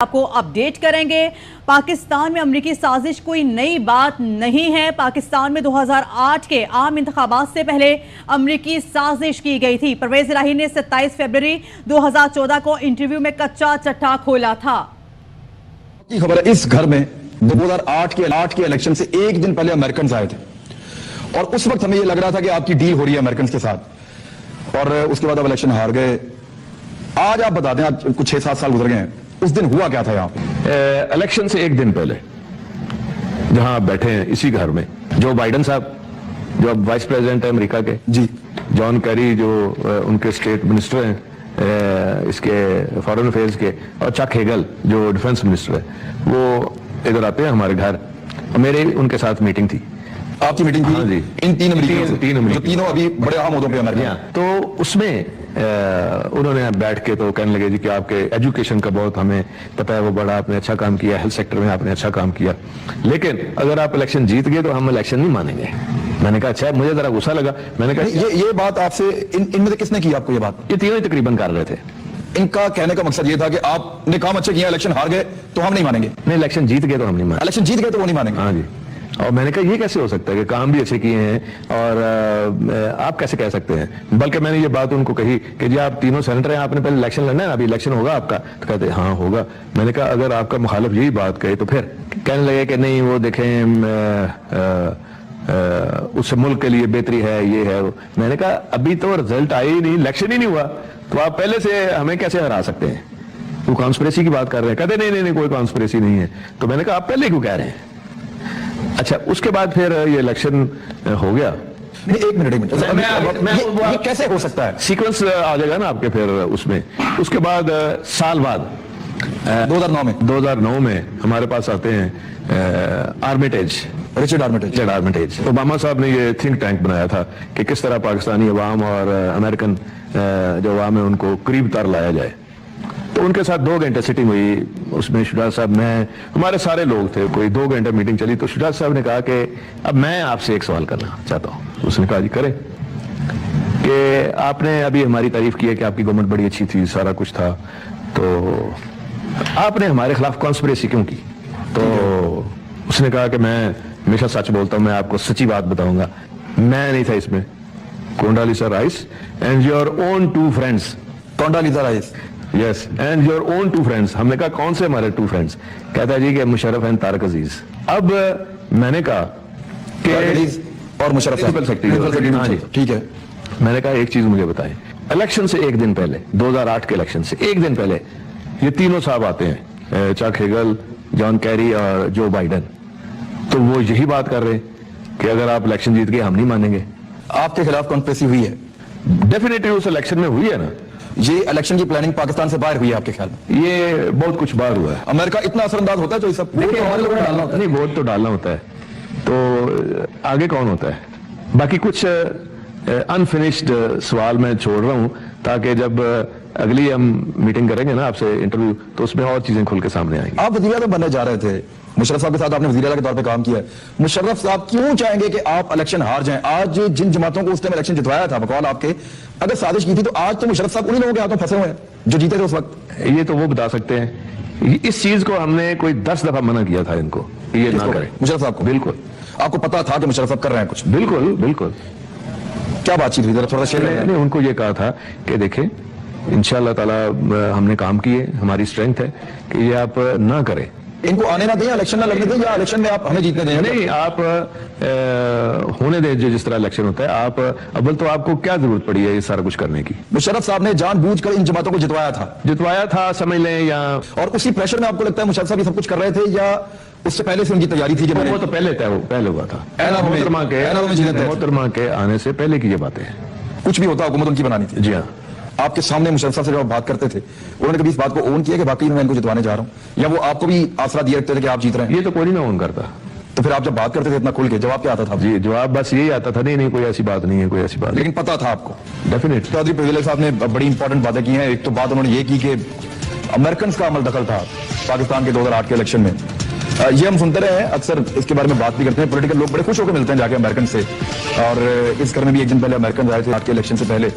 آپ کو اپڈیٹ کریں گے۔ پاکستان میں امریکی سازش کوئی نئی بات نہیں ہے۔ پاکستان میں 2008 کے عام انتخابات سے پہلے امریکی سازش کی گئی تھی۔ پرویز الہی نے 27 فروری 2014 کو انٹرویو میں کچا چٹا کھولا تھا۔ خبر ہے اس گھر میں 2008 کے الیکشن سے ایک دن پہلے امریکنز آئے تھے اور اس وقت ہمیں یہ لگ رہا تھا کہ آپ کی ڈیل ہو رہی ہے امریکنز کے ساتھ، اور اس کے بعد اب الیکشن ہار گئے۔ آج آپ بتا دیں، آج کچھ 6-7 سال گزر گئے ہیں، اس دن ہوا کیا تھا یہاں پہ؟ الیکشن سے ایک دن پہلے جہاں آپ بیٹھے ہیں اسی گھر میں، جو بائیڈن صاحب جو اب وائس پریزیڈنٹ ہے امریکہ کے، جی، جان کیری جو ان کے اسٹیٹ منسٹر ہیں اس کے فارن افیئرز کے، اور چک ہیگل جو ڈیفنس منسٹر ہے، وہ ادھر آتے ہیں ہمارے گھر۔ میرے ان کے ساتھ میٹنگ تھی۔ آپ کی میٹنگ تھی؟ جی، ان تین امریکیوں سے، تین جو تینوں ابھی بڑے اہم عہدوں پہ امریکہ۔ تو اس میں انہوں نے بیٹھ کے تو کہنے لگے جی کہ آپ کے ایجوکیشن کا بہت ہمیں پتہ ہے، وہ بڑا آپ نے اچھا کام کیا، ہیلتھ سیکٹر میں آپ نے اچھا کام کیا، لیکن اگر آپ الیکشن جیت گئے تو ہم الیکشن نہیں مانیں گے۔ میں نے کہا اچھا، مجھے ذرا غصہ لگا۔ میں نے کہا یہ بات آپ سے ان میں سے کس نے کی آپ کو یہ بات؟ یہ تینوں ہی تقریباً کر رہے تھے۔ ان کا کہنے کا مقصد یہ تھا کہ آپ نے کام اچھا کیا، الیکشن ہار گئے تو ہم نہیں مانیں گے۔ نہیں، الیکشن جیت گئے تو ہم نہیں مانیں گے۔ الیکشن جیت گئے تو وہ نہیں مانیں گے؟ ہاں جی۔ اور میں نے کہا یہ کیسے ہو سکتا ہے کہ کام بھی اچھے کیے ہیں اور آپ کیسے کہہ سکتے ہیں؟ بلکہ میں نے یہ بات ان کو کہی کہ جی آپ تینوں سینیٹر ہیں، آپ نے پہلے الیکشن لڑنا ہے، ابھی الیکشن ہوگا آپ کا؟ تو کہتے ہاں ہوگا۔ میں نے کہا اگر آپ کا مخالف یہی بات کہے تو پھر کہنے لگے کہ نہیں وہ دیکھیں اس سے ملک کے لیے بہتری ہے، یہ ہے۔ میں نے کہا ابھی تو رزلٹ آئے ہی نہیں، الیکشن ہی نہیں ہوا، تو آپ پہلے سے ہمیں کیسے ہرا سکتے ہیں؟ وہ کانسپریسی کی بات کر رہے ہیں۔ کہتے نہیں کوئی کانسپریسی نہیں ہے۔ تو میں نے کہا آپ پہلے کیوں کہہ رہے ہیں؟ اچھا، اس کے بعد پھر یہ الیکشن ہو گیا۔ ایک منٹ، یہ کیسے ہو سکتا ہے؟ سیکوینس آ جائے گا نا آپ کے پھر اس میں۔ اس کے بعد سال بعد 2009 میں ہمارے پاس آتے ہیں رچرڈ آرمیٹیج۔ اوباما صاحب نے یہ تھنک ٹینک بنایا تھا کہ کس طرح پاکستانی عوام اور امریکن جو عوام ہے ان کو قریب تر لایا جائے۔ تو ان کے ساتھ 2 گھنٹے سیٹنگ ہوئی، اس میں شجاعت صاحب، میں، ہمارے سارے لوگ تھے، کوئی 2 گھنٹے میٹنگ چلی۔ تو شجاعت صاحب نے کہا کہ اب میں آپ سے ایک سوال کرنا چاہتا ہوں۔ اس نے کہا جی کریں، کہ آپ نے ابھی ہماری تعریف کی ہے کہ آپ کی گورنمنٹ بڑی اچھی تھی، سارا کچھ تھا، تو آپ نے ہمارے خلاف کانسپریسی کیوں کی؟ تو اس نے کہا کہ میں ہمیشہ سچ بولتا ہوں، میں آپ کو سچی بات بتاؤں گا، میں نہیں تھا اس میں۔ Condoleezza Rice and your own 2 friends. Condoleezza Rice, yes, and your own 2 friends. ہم نے کہا کون سے ہمارے 2 فرینڈس؟ کہتا ہے جی کہ مشرف اینڈ طارق عزیز۔ اب میں نے کہا کہ اور مشرف صاحب، ہاں جی ٹھیک ہے۔ میں نے کہا ایک چیز مجھے بتائیں، الیکشن سے ایک دن پہلے، 2008 کے الیکشن سے ایک دن پہلے یہ تینوں صاحب آتے ہیں، چک ہیگل، جان کیری اور جو بائیڈن، تو وہ یہی بات کر رہے ہیں کہ اگر آپ الیکشن جیت گئے ہم نہیں مانیں گے۔ آپ کے خلاف کانسپریسی ہوئی ہے؟ ڈیفینیٹلی اس الیکشن میں ہوئی ہے نا۔ یہ الیکشن کی پلاننگ پاکستان سے باہر ہوئی ہے آپ کے خیال میں؟ یہ بہت کچھ باہر ہوا ہے۔ امریکہ اتنا اثر انداز ہوتا ہے جو یہ سب نہیں، ووٹ تو ڈالنا ہوتا ہے، تو آگے کون ہوتا ہے؟ باقی کچھ انفنشڈ سوال میں چھوڑ رہا ہوں تاکہ جب اگلی ہم میٹنگ کریں گے نا آپ سے انٹرویو، تو اس میں اور چیزیں کھل کے سامنے آئیں گی۔ آپ وزیر اعظم بننے جا رہے تھے، مشرف صاحب کے ساتھ آپ نے وزیر اعلیٰ کے طور پہ کام کیا ہے۔ مشرف صاحب کیوں چاہیں گے کہ آپ الیکشن ہار جائیں؟ آج جن جماعتوں کو اس ٹائم الیکشن جتوایا تھا بقول آپ کے، اگر سازش کی تھی تو آج تو مشرف صاحب انہی لوگوں کے ہاتھوں پھنسے ہوئے ہیں جو جیتے تھے اس وقت۔ یہ تو وہ بتا سکتے ہیں، اس چیز کو ہم نے کوئی 10 دفعہ منع کیا تھا ان کو، یہ نہ کریں۔ مشرف صاحب کو بالکل آپ کو پتا تھا کہ مشرف صاحب کر رہے ہیں کچھ؟ بالکل۔ کیا بات چیت ہوئی ذرا تھوڑا شیئر کریں۔ ان کو یہ کہا تھا کہ دیکھیں انشاءاللہ تعالی ہم نے کام کیے، ہماری اسٹرینتھ ہے کہ یہ آپ نہ کریں۔ ان کو آنے نہ دیں، الیکشن نہ لگنے دیں، یا الیکشن میں آپ ہمیں جیتنے دیں؟ نہیں، آپ ہونے دیں جس طرح الیکشن ہوتا ہے۔ آپ اول تو آپ کو کیا ضرورت پڑی ہے یہ سارا کچھ کرنے کی؟ مشرف صاحب نے جان بوجھ کر ان جماعتوں کو جتوایا تھا سمجھ لیں، یا اور اسی پریشر میں آپ کو لگتا ہے مشرف صاحب یہ سب کچھ کر رہے تھے، یا اس سے پہلے سے ان کی تیاری تھی؟ وہ تو پہلے ہوا تھا، محترمہ کے آنے سے پہلے کی یہ باتیں ہیں۔ کچھ بھی ہوتا حکومت ان کی بنانی تھی؟ جی ہاں۔ آپ کے سامنے مشرف صاحب سے جب آپ بات کرتے تھے انہوں نے کبھی اس بات کو اون کیا کہ باقی میں ان کو جتوانے جا رہا ہوں، یا وہ آپ کو بھی آسرا دیا رکھتے تھے کہ آپ جیت رہے ہیں؟ یہ تو کوئی نہیں اون کرتا۔ تو پھر آپ جب بات کرتے تھے اتنا کھل کے، جواب کیا آتا تھا؟ جی جواب بس یہی آتا تھا، نہیں کوئی ایسی بات نہیں ہے، کوئی ایسی بات، لیکن پتا تھا آپ کو؟ ڈیفینیٹلی۔ چودھری پرویز صاحب نے بڑی امپورٹنٹ باتیں کی ہیں۔ ایک تو بات انہوں نے یہ کی کہ امریکنز کا عمل دخل تھا پاکستان کے 2008 کے الیکشن میں، یہ ہم سنتے رہے ہیں، اکثر اس کے بارے میں بات بھی کرتے ہیں، پولیٹیکل لوگ بڑے خوش ہو کے ملتے ہیں جا کے امریکن سے، اور اس گھر میں بھی ایک دن پہلے امریکن آئے تھے 2008 کے الیکشن سے پہلے۔